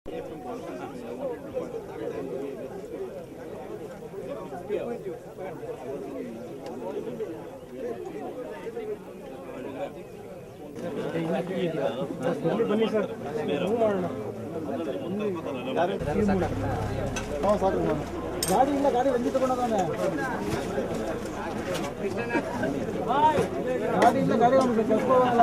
ಬನ್ನಿ ಸರ್ ಮಾಡೋಣ ಗಾಡಿ ಇಲ್ಲ ಗಾಡಿ ಬಂದು ತಗೊಂಡೋದಾನೆ ಗಾಡಿ ಇಲ್ಲ ಗಾಡಿ ಒಂದು ಕಳ್ಸ್ಕೊಳ್ಳಲ್ಲ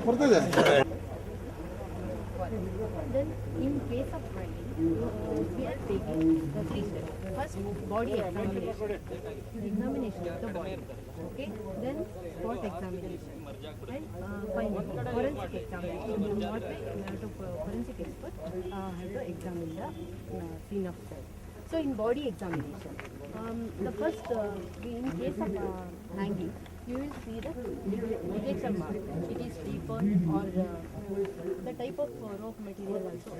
ಬರ್ತದೆ. Then, in case of writing, we are taking the 3 steps. First, body examination of the body. Okay. Then, spot examination. And finally, forensic examination. What way we have to forensic expert have to examine the scene of crime. So, in body examination, the first, in case of hanging, you will see the ligature mark. It is deeper or the type of rope material also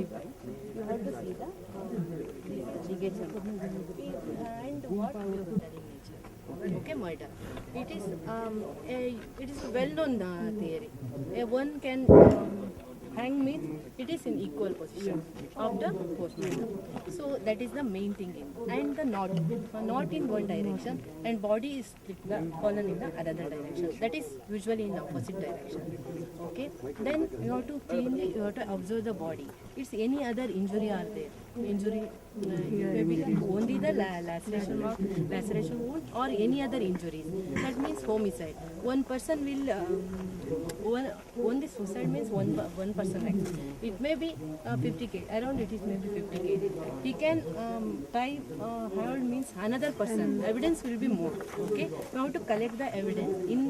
different. You have to see the ligature mark. And what the ligature? Okay, murder. It is a well-known theory. One can hang means it is in equal position of the postmortem. So that is the main thing. And the knot in one direction and body is fallen in the another direction. That is usually in opposite direction. Okay. Then you have to cleanly observe the body. It's any other injury are there. Injury maybe only the laceration wound or any other injuries. That means homicide. One person will only suicide means one person. It may be 50 kg. Around it is maybe 50 kg. He can tie hold means another person. Evidence will be more. Okay. You have to collect the evidence. In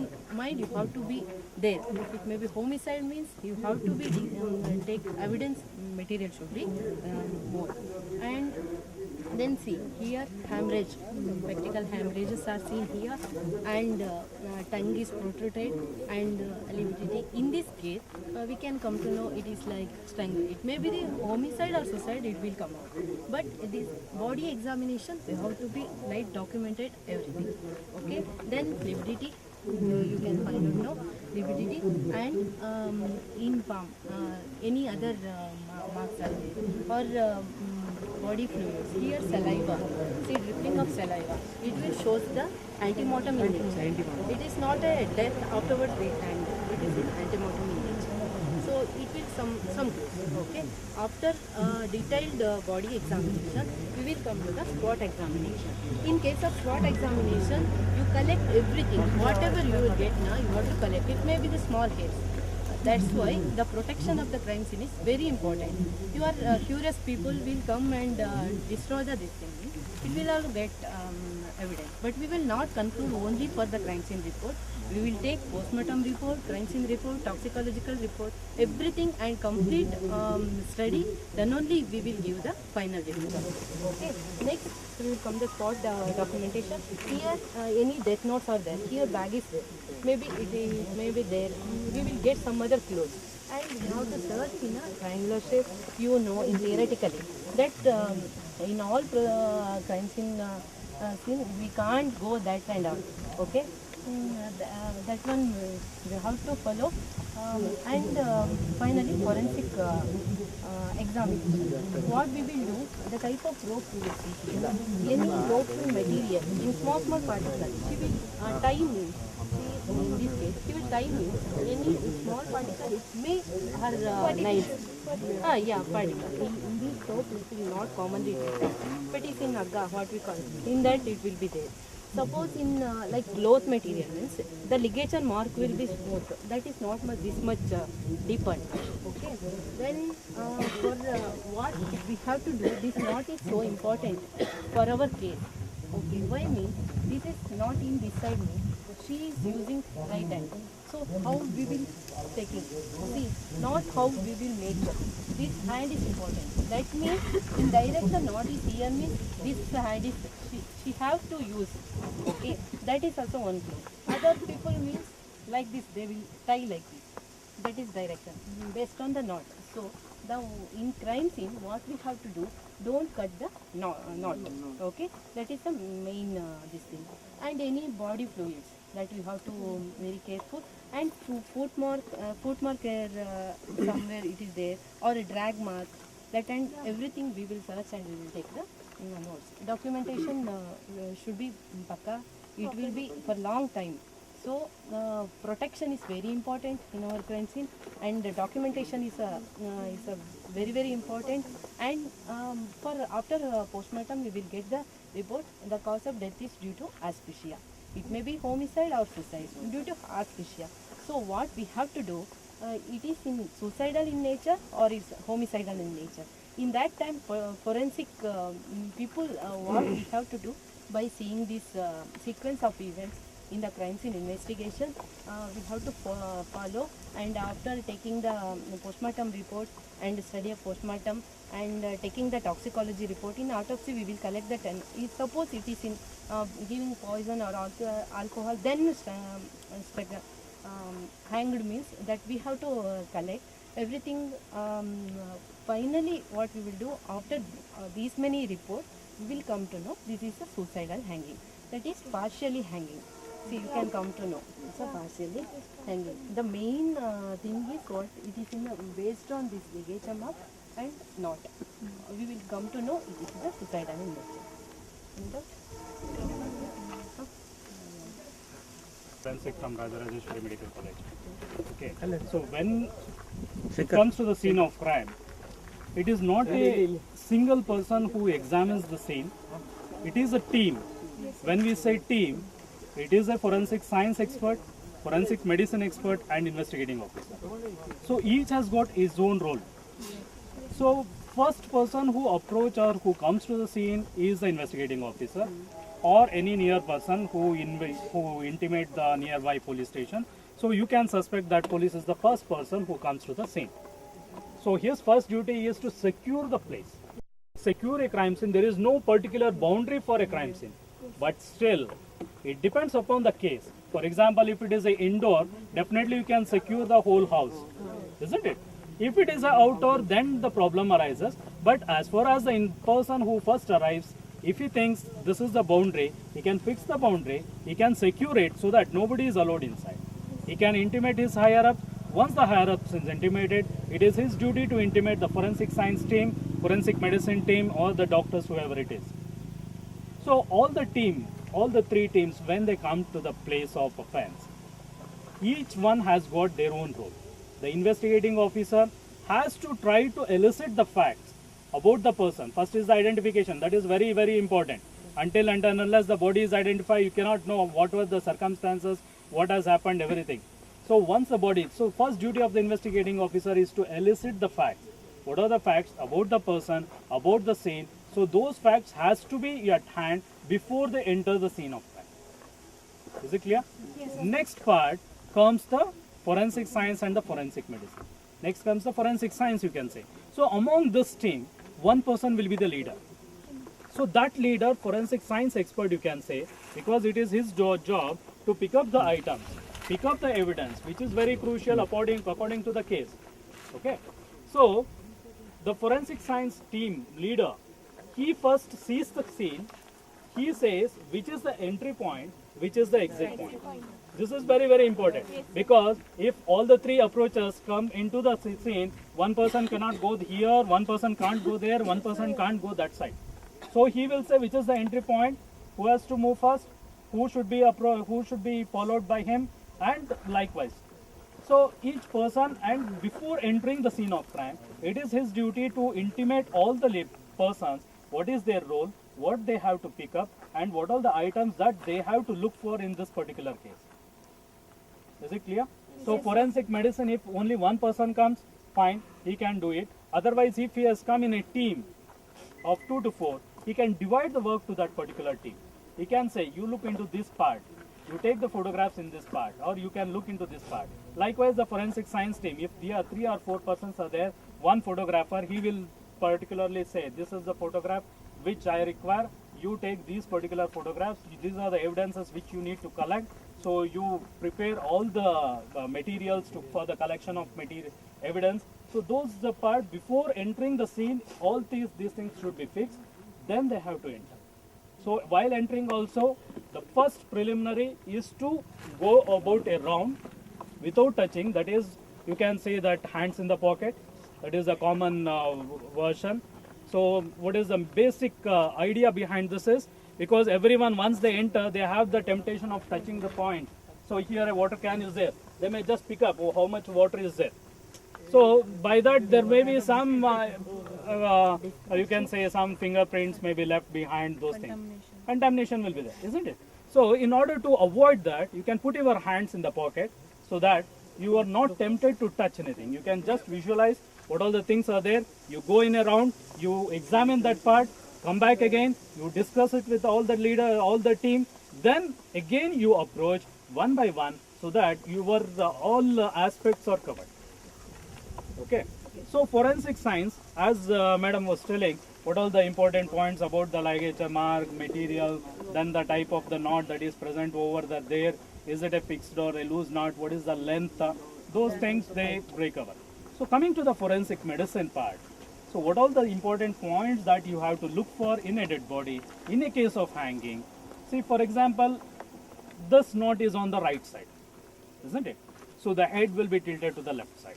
mind you have to be there. It may be homicide means you have to be take evidence. Material should be more. And then see here hemorrhage, vertical hemorrhages are seen here, and tongue is protruded and lividity. In this case, we can come to know it is like strangle. It may be the homicide or suicide. It will come out. But this body examination, they have to be like documented everything. Okay. Then lividity. You can find out now lividity and in palm any other marks are there or body fluids. Here saliva, see dripping of saliva. It will shows the antemortem in nature. It is not a death afterwards they find. It is an antemortem in nature. So it will some clues. Okay. After detailed body examination, we will come to the SWOT examination. In case of SWOT examination, you collect everything. Whatever you will get now, you have to collect. It may be the small hairs. That's why the protection of the crime scene is very important. Your curious people will come and destroy this thing. It will all get evidence. But we will not conclude only for the crime scene report. We will take postmortem report, crime scene report, toxicological report, everything and complete study. Then only we will give the final report. Okay. Next, we will come the spot documentation. Here, any death notes are there. Here, bag is there. Maybe it is maybe there. We will get some other clues. And we have to search in a triangular shape. You know, in theoretically that in all crime scene, we can't go that kind of. Okay. That one we have to follow. And finally forensic examination. What we will do, the type of rope we will see. Any rope material in small particles. She will tie me. In this case, she will tie me. Any small particle, it may her knife. Particle. In this rope, it will not commonly detect. But if in Agga, what we call it, in that it will be there. Suppose in like cloth material means the ligature mark will be smooth. That is not this much deepened. Okay. Then for what we have to do, this knot is so important for our case. Okay. Why means this is not in this side means she is using right hand. So how we will take it? See, not how we will make it. This hand is important. That means in direct the knot is here means this hand is she have to use. Okay, that is also one clue. Other people means like this, they will tie like this. That is direction based on the knot. So in crime scene, what we have to do, don't cut the knot. Okay, that is the main this thing. And any body fluids that you have to very careful. And foot mark where somewhere it is there, or a drag mark, that and everything we will search and we will take the notes. Documentation should be pakka. It will be for long time. So protection is very important in our crime scene, and the documentation is a very important. And for after postmortem we will get the report. The cause of death is due to asphyxia. It may be homicide or suicide due to asphyxia. So what we have to do, it is in suicidal in nature or is homicidal in nature. In that time, forensic people, what we have to do by seeing this sequence of events in the crime scene investigation, we have to follow. And after taking the postmortem report and study of postmortem and taking the toxicology report, in autopsy we will collect the 10. If suppose it is in giving poison or alcohol, then hanged means that we have to collect everything. Finally, what we will do after these many reports, we will come to know this is a suicidal hanging. That is partially hanging. See, you can come to know it's a partially hanging. The main thing is what it is in based on this ligature mark and knot. We will come to know it is a suicidal in nature. Forensic from Rajarajeshwari Medical College. Okay. So when it comes to the scene of crime, it is not a single person who examines the scene. It is a team. When we say team, it is a forensic science expert, forensic medicine expert, and investigating officer. So each has got his own role. So first person who approach or who comes to the scene is the investigating officer, or any near person who intimate the nearby police station. So you can suspect that police is the first person who comes to the scene. So his first duty is to secure the place. Secure a crime scene. There is no particular boundary for a crime scene, but still it depends upon the case. For example, if it is a indoor, definitely you can secure the whole house, isn't it? If it is a outdoor, then the problem arises. But as far as the person who first arrives, if he thinks this is the boundary, he can fix the boundary, he can secure it so that nobody is allowed inside. He can intimate his higher ups. Once the higher ups is intimated, it is his duty to intimate the forensic science team, forensic medicine team, or the doctors, whoever it is. So all the three teams, when they come to the place of offense, each one has got their own role. The investigating officer has to try to elicit the facts about the person. First is the identification. That is very, very important. Until and unless the body is identified, you cannot know what were the circumstances, what has happened, everything. So once the body, so first duty of the investigating officer is to elicit the facts. What are the facts about the person, about the scene? So those facts has to be at hand before they enter the scene of crime. Is it clear? Yes. Next part comes the forensic science and the forensic medicine. Next comes the forensic science, you can say. So among this team, one person will be the leader. So that leader, forensic science expert, you can say, because it is his job to pick up the items, pick up the evidence, which is very crucial according to the case. Okay. So the forensic science team leader, he first sees the scene. He says which is the entry point, which is the exit point. This is very, very important, because if all the three approaches come into the scene, one person cannot go here, one person can't go there, one person can't go that side. So he will say which is the entry point, who has to move first, who should be followed by him, and likewise. So each person, and before entering the scene of crime, it is his duty to intimate all the persons what is their role, what they have to pick up, and what are the items that they have to look for in this particular case. Is it clear? So forensic medicine, if only one person comes, fine, he can do it. Otherwise, if he has come in a team of 2 to 4, he can divide the work to that particular team. He can say, you look into this part, you take the photographs in this part, or you can look into this part. Likewise, the forensic science team, if there are 3 or 4 persons are there, one photographer, he will particularly say, this is the photograph which I require, you take these particular photographs, these are the evidences which you need to collect. So you prepare all the materials for the collection of evidence. So those the part before entering the scene, all these things should be fixed. Then they have to enter. So while entering also, the first preliminary is to go about a round without touching. That is, you can say that hands in the pocket. That is a common version. So what is the basic idea behind this is, because everyone once they enter, they have the temptation of touching the point. So here a water can is there. They may just pick up, oh, how much water is there. So by that there may be some, you can say some fingerprints may be left behind those things. Contamination will be there, isn't it? So in order to avoid that, you can put your hands in the pocket so that you are not tempted to touch anything. You can just visualize what all the things are there. You go in a round, you examine that part, come back again, you discuss it with all the leader, all the team. Then again you approach one by one so that your all aspects are covered. Okay. So forensic science, as madam was telling, what are the important points about the ligature mark, material, then the type of the knot that is present over there. Is it a fixed or a loose knot? What is the length? Those things they recover. So coming to the forensic medicine part. So what are the important points that you have to look for in a dead body in a case of hanging? See, for example, this knot is on the right side, isn't it? So the head will be tilted to the left side.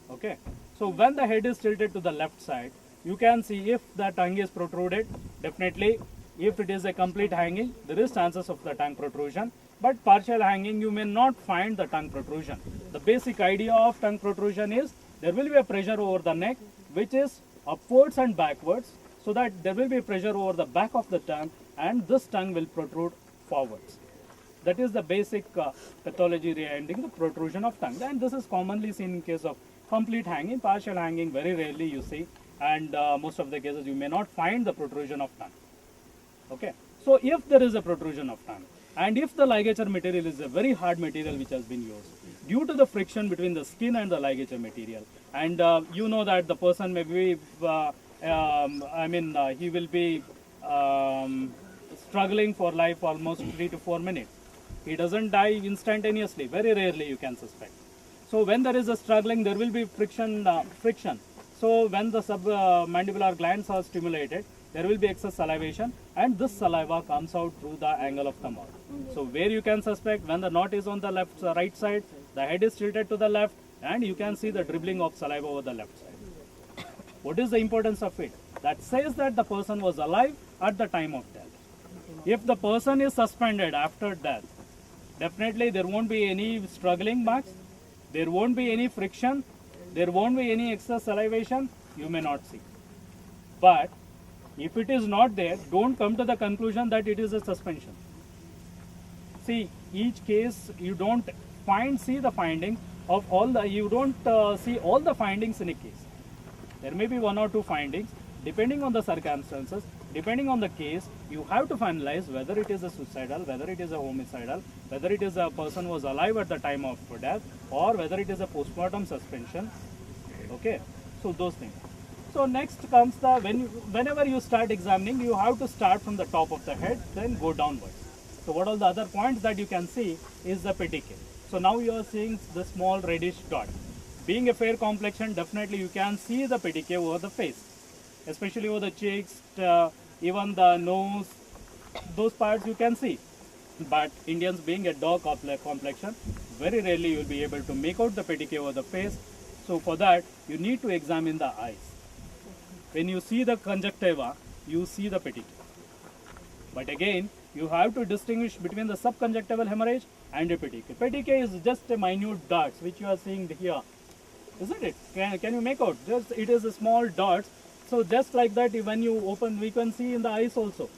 Okay. So when the head is tilted to the left side, you can see if the tongue is protruded, definitely if it is a complete hanging, there is chances of the tongue protrusion. But partial hanging, you may not find the tongue protrusion. The basic idea of tongue protrusion is there will be a pressure over the neck, which is upwards and backwards, so that there will be pressure over the back of the tongue and this tongue will protrude forwards. That is the basic pathology regarding the protrusion of tongue. And this is commonly seen in case of complete hanging. Partial hanging very rarely you see, and most of the cases you may not find the protrusion of tongue. Okay. So if there is a protrusion of tongue, and if the ligature material is a very hard material which has been used, due to the friction between the skin and the ligature material, and you know that the person may be, he will be struggling for life almost 3 to 4 minutes. He doesn't die instantaneously, very rarely you can suspect. So when there is a struggling, there will be friction. So when the submandibular glands are stimulated, there will be excess salivation, and this saliva comes out through the angle of the mouth. So where you can suspect, when the knot is on the right side, the head is tilted to the left, and you can see the dribbling of saliva over the left side. What is the importance of it? That says that the person was alive at the time of death. If the person is suspended after death, definitely there won't be any struggling marks, there won't be any friction, there won't be any excess salivation, you may not see. But if it is not there, don't come to the conclusion that it is a suspension. See, each case you don't see the finding of all the, you don't see all the findings in a case. There may be 1 or 2 findings, depending on the circumstances, depending on the case, you have to finalize whether it is a suicidal, whether it is a homicidal, whether it is a person was alive at the time of death, or whether it is a postmortem suspension. Okay, so those things. So next comes the, whenever you start examining, you have to start from the top of the head, then go downwards. So what are the other points that you can see is the petechiae. So now you are seeing the small reddish dot. Being a fair complexion, definitely you can see the petechiae over the face, especially over the cheeks, even the nose, those parts you can see. But Indians being a dark complexion, very rarely you will be able to make out the petechiae over the face. So for that, you need to examine the eyes. When you see the conjunctiva, you see the petechiae. But again, you have to distinguish between the subconjunctival hemorrhage and the petechiae. Petechiae is just a minute dots which you are seeing here, isn't it? Can you make out? Just it is a small dots. So just like that, when you open, we can see in the eyes also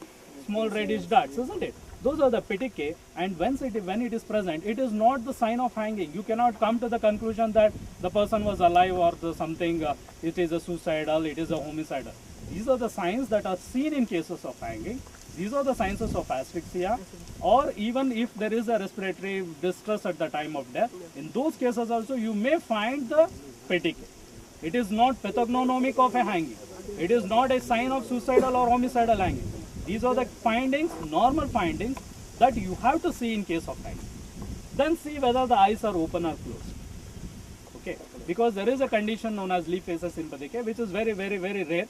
small reddish dots, isn't it? Those are the petechiae, and when it is present, it is not the sign of hanging. You cannot come to the conclusion that the person was alive or something. It is a suicidal, it is a homicidal. These are the signs that are seen in cases of hanging. These are the signs of asphyxia, or even if there is a respiratory distress at the time of death. In those cases also, you may find the petechiae. It is not pathognomonic of a hanging. It is not a sign of suicidal or homicidal hanging. These are the findings, normal findings, that you have to see in case of hanging. Then see whether the eyes are open or closed. Okay. because there is a condition known as leaf faces sympathetic, which is very, very, very rare.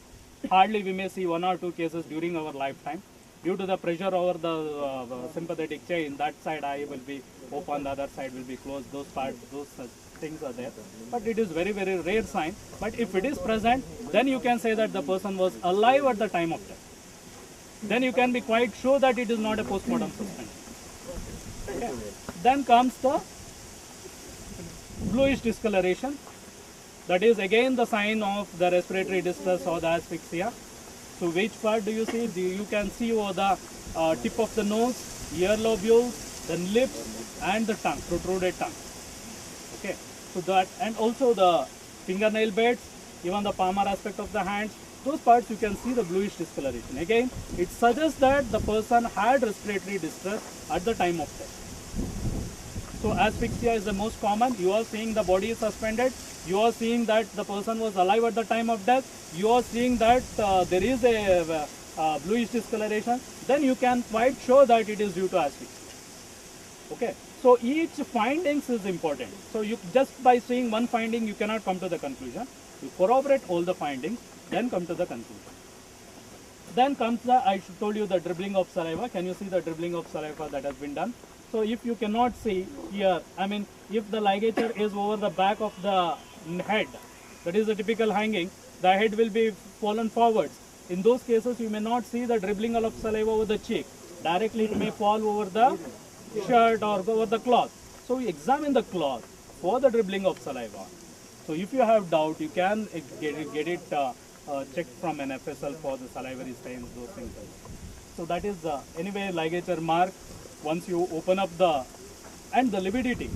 Hardly we may see 1 or 2 cases during our lifetime. Due to the pressure over the sympathetic chain, that side eye will be open, the other side will be closed. Those parts, those things are there. But it is very, very rare sign. But if it is present, then you can say that the person was alive at the time of death. Then you can be quite sure that it is not a postmortem suspension. Okay. Then comes the bluish discoloration. That is again the sign of the respiratory distress or the asphyxia. So which part do you see? You can see over the tip of the nose, ear lobules, then lips and the tongue, protruded tongue. Okay. So that, and also the fingernail beds, even the palmar aspect of the hands, those parts you can see the bluish discoloration. Again, it suggests that the person had respiratory distress at the time of death. So asphyxia is the most common. You are seeing the body is suspended. You are seeing that the person was alive at the time of death. You are seeing that there is a bluish discoloration. Then you can quite sure that it is due to asphyxia. Okay. So each findings is important. So you just by seeing one finding you cannot come to the conclusion. You corroborate all the findings, then come to the conclusion. Then comes the, I told you the dribbling of saliva. Can you see the dribbling of saliva that has been done? So if you cannot see here, I mean, if the ligature is over the back of the head, that is a typical hanging, the head will be fallen forwards. In those cases, you may not see the dribbling of saliva over the cheek. Directly it may fall over the shirt or over the cloth. So we examine the cloth for the dribbling of saliva. So if you have doubt, you can get it checked from an FSL for the salivary stains, those things. So that is anyway ligature mark. Once you open up the, and the lividity.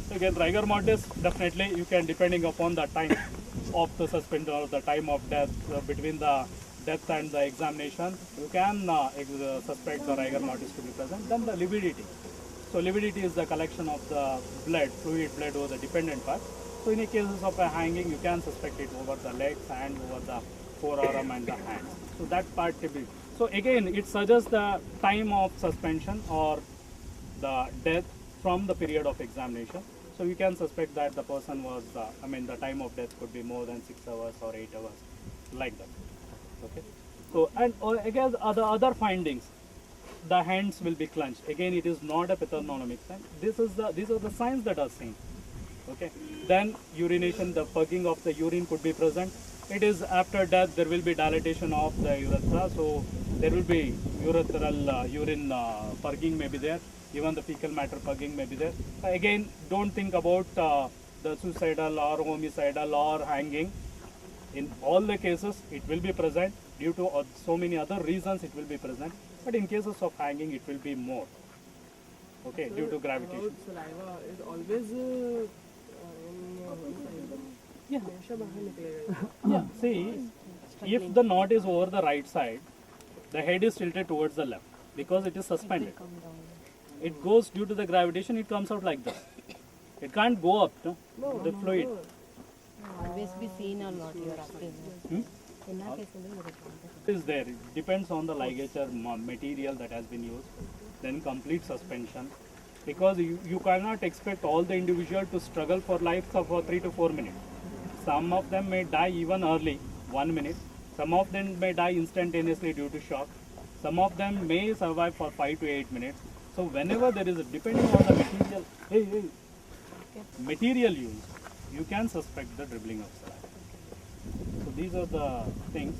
So again, rigor mortis, definitely you can, depending upon the time of the suspension or the time of death, between the death and the examination, you can suspect the rigor mortis to be present. Then the lividity. So lividity is the collection of the blood, fluid blood over the dependent part. So in cases of a hanging, you can suspect it over the legs and over the forearm and the hands. So that part to be. So again, it suggests the time of suspension or the death from the period of examination. So you can suspect that the person was, I mean, the time of death could be more than 6 hours or 8 hours, like that. Okay. So and again, the other findings, the hands will be clenched. Again, it is not a pathognomic sign. These are the signs that are seen. Okay. Then urination, the purging of the urine could be present. It is after death, there will be dilatation of the urethra, so there will be urethral urine purging may be there, even the fecal matter purging may be there. Again, don't think about the suicidal or homicidal or hanging. In all the cases, it will be present. Due to so many other reasons, it will be present. But in cases of hanging, it will be more. Okay, due to gravitation. Saliva is always Yeah. Yeah, see, if the knot is over the right side, the head is tilted towards the left because it is suspended. It goes due to the gravitation, it comes out like this. It can't go up, no? The fluid. Always be seen or not, you are asking. In our case, It is there. It depends on the ligature material that has been used. Then complete suspension. Because you cannot expect all the individual to struggle for life for 3 to 4 minutes. Some of them may die even early, 1 minute. Some of them may die instantaneously due to shock. Some of them may survive for 5 to 8 minutes. So whenever there is a, depending on the material, material used, you can suspect the dribbling of saliva. So these are the things.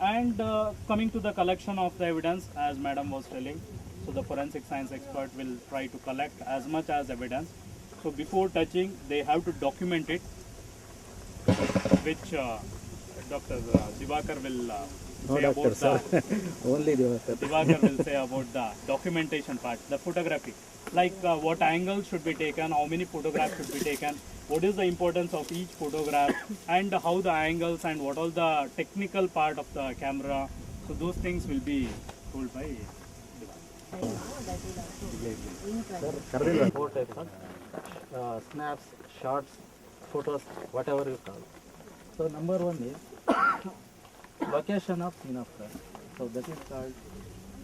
And coming to the collection of the evidence, as Madam was telling, so the forensic science expert will try to collect as much as evidence. So before touching, they have to document it, which Dr. Divakar will say about the Only Divakar will say about the documentation part, the photography, like what angles should be taken, how many photographs should be taken, what is the importance of each photograph, and how the angles and what all the technical part of the camera. So those things will be told by Divakar. 4 types of snaps, shots, photos, whatever you call. So number 1 is location of scene of crime. So that is called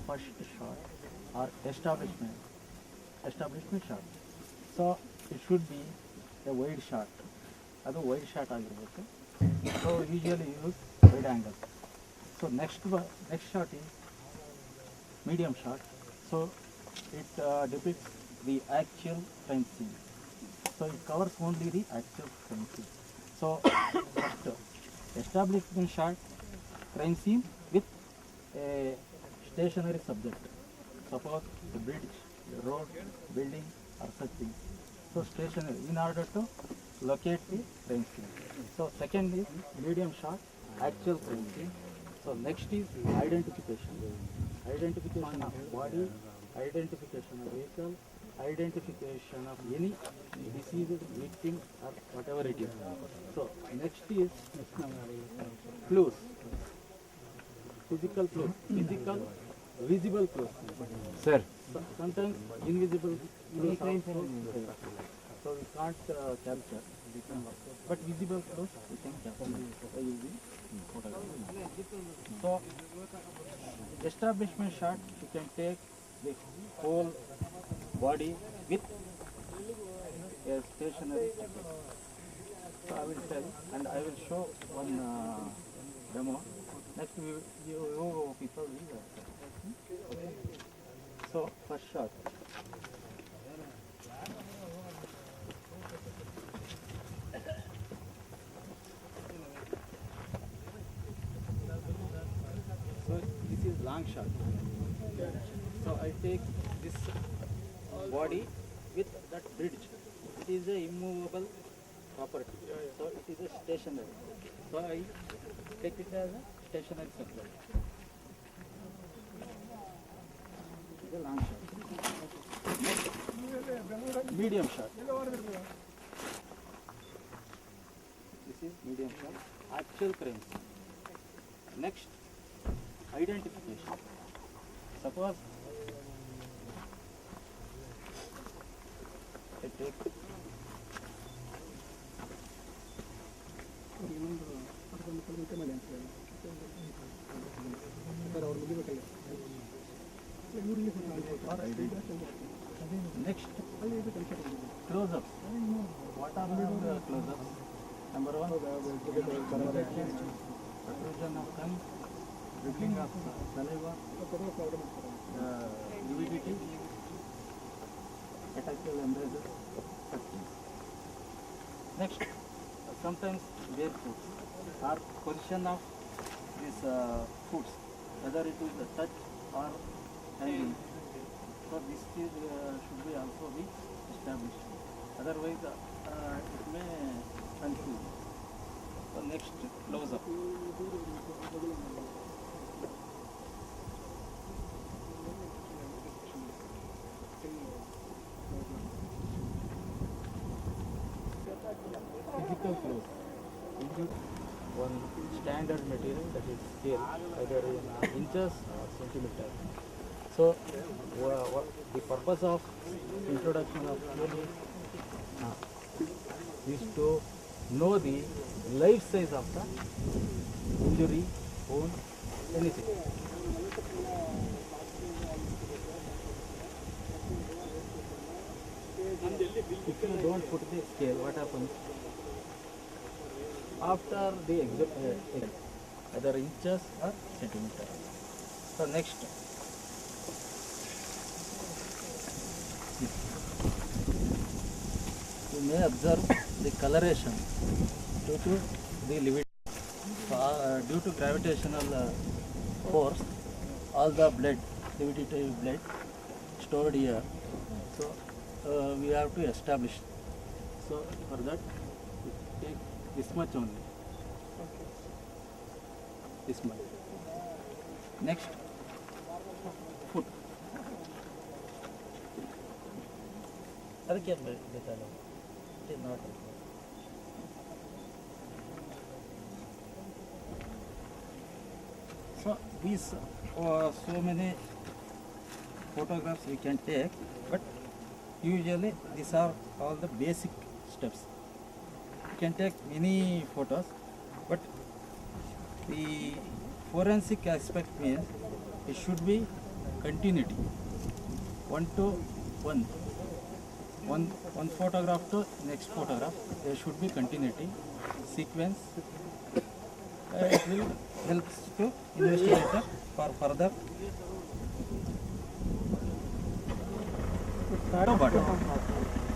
first shot or establishment shot. So it should be a wide shot. ಅದು wide shot ಆಗಿರಬೇಕು. So usually use wide angle. So next shot is medium shot. So it depicts the actual crime scene. So it covers only the actual crime scene. So first establishment shot, crime scene with a stationary subject. Suppose the bridge, the road, building or such things. So stationary in order to locate the crime scene. So second is medium shot, actual crime scene. So next is identification. Identification of body, identification of vehicle, identification of any deceased victim or whatever it is. So next is clues, physical clues, physical, visible clues. Sir. So, sometimes invisible clues also. So we can't capture, but visible clues we can capture by using photography. So establishment shot, you can take the whole body with a stationary object. So I will tell and I will show one demo. Next you people will okay. So first shot. So this is long shot. So I take this body with that bridge. It is a immovable property. So it is a stationary. So I take it as a stationary subject. It is a long shot. Next, medium shot. This is medium shot. Actual crime scene. Next, identification. Suppose I take next close-ups. What are the close-ups? Number one, protrusion of tongue, dribbling of saliva, lividity, petechial embraces. Next, sometimes barefoot or position of these foots, whether it is the touch or hanging. So this is, should be also be established. Otherwise, it may confuse. So next, close up. Physical close. One standard material that is scale, either in inches or centimeter. So the purpose of introduction of scale is to know the life size of the injury, wound, anything. If you don't put the scale, what happens? After the either inches or centimeters. So next, you may observe the coloration due to the lividity. Due to gravitational force, all the blood, lividity blood stored here. So we have to establish. So for that, we take this much only. This much. Next, foot. ಅದಕ್ಕೆ ಬೇಕಲ್ಲ, it is not required. So these so many photographs we can take, but usually these are all the basic steps. You can take many photos, but the forensic aspect means it should be continuity, 1 to 1. one photograph to next photograph. There should be continuity, sequence. It will help to investigator for further. No button.